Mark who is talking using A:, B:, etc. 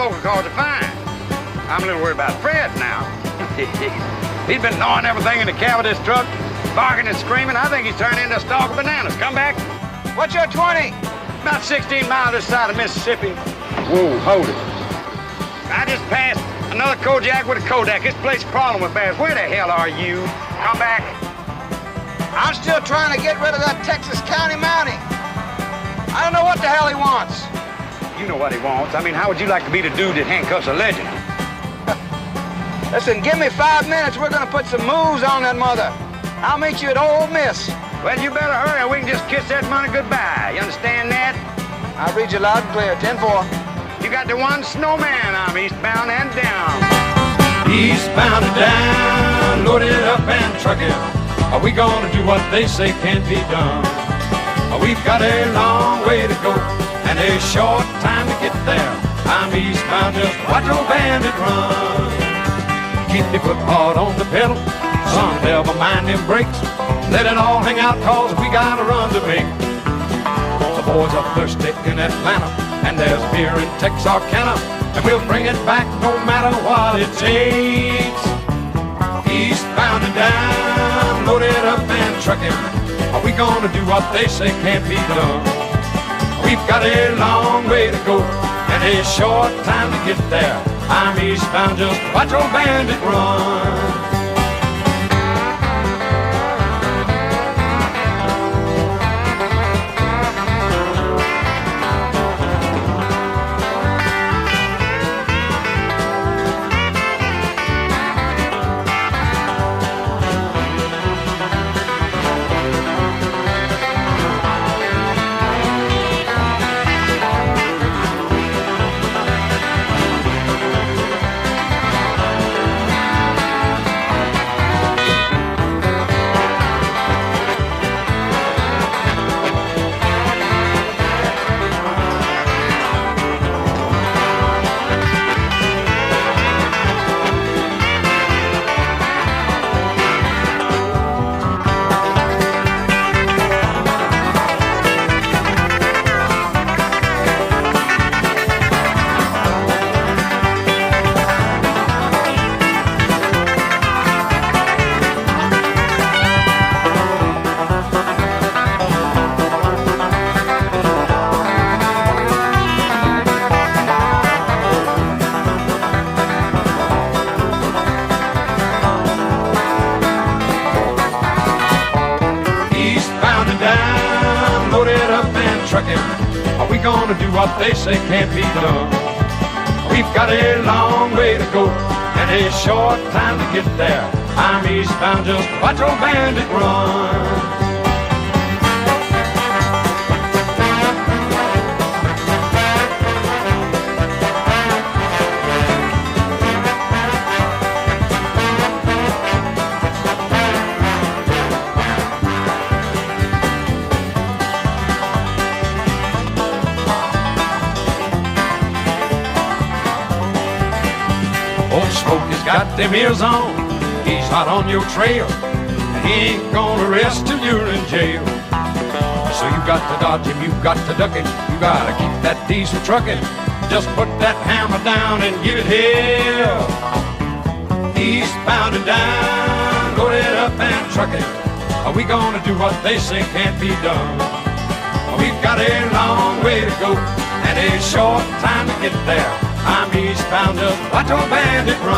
A: folks cause to find. I'm a little worried about Fred now. He's been gnawing everything in the cab of this truck, barking and screaming. I think he's turned into a stalk of bananas. Come back.
B: What's your 20?
A: About 16 miles this side of Mississippi. Whoa, hold it. I just passed another Kodiak with a Kodak. This place is crawling with bears. Where the hell are you? Come back.
B: I'm still trying to get rid of that Texas County Mountie. I don't know what the hell he wants.
A: You know what he wants. I mean, how would you like to be the dude that handcuffs a legend?
B: Listen, give me 5 minutes. We're going to put some moves on that mother. I'll meet you at Ole Miss.
A: Well, you better hurry or we can just kiss that money goodbye. You understand that?
B: I'll read you loud and clear. 10-4.
A: You got the one snowman. I'm eastbound and down.
C: Eastbound and down, loaded up and trucking. Are we gonna do what they say can't be done? We've got a long way to go and a short time to get there. I'm eastbound, just watch old bandit run. Keep your foot hard on the pedal, son, never mind them brakes. Let it all hang out, cause we got a run to make. The boys are thirsty in Atlanta, and there's beer in Texarkana, and we'll bring it back no matter what it takes. Eastbound and down, loaded up and trucking. Are we gonna do what they say can't be done? We've got a long way to go and a short time to get there. I'm eastbound, just watch old bandit run. Are we gonna do what they say can't be done? We've got a long way to go and a short time to get there. I'm eastbound, just watch old bandit run. Old Smoke has got them ears on, he's hot on your trail, and he ain't gonna rest till you're in jail. So you got to dodge him, you got to duck him, you gotta keep that diesel trucking. Just put that hammer down and give it hell. Eastbound and down, loaded up and trucking. Are we gonna do what they say can't be done? We've got a long way to go and a short time to get there. I'm eastbound, just watch old bandit run.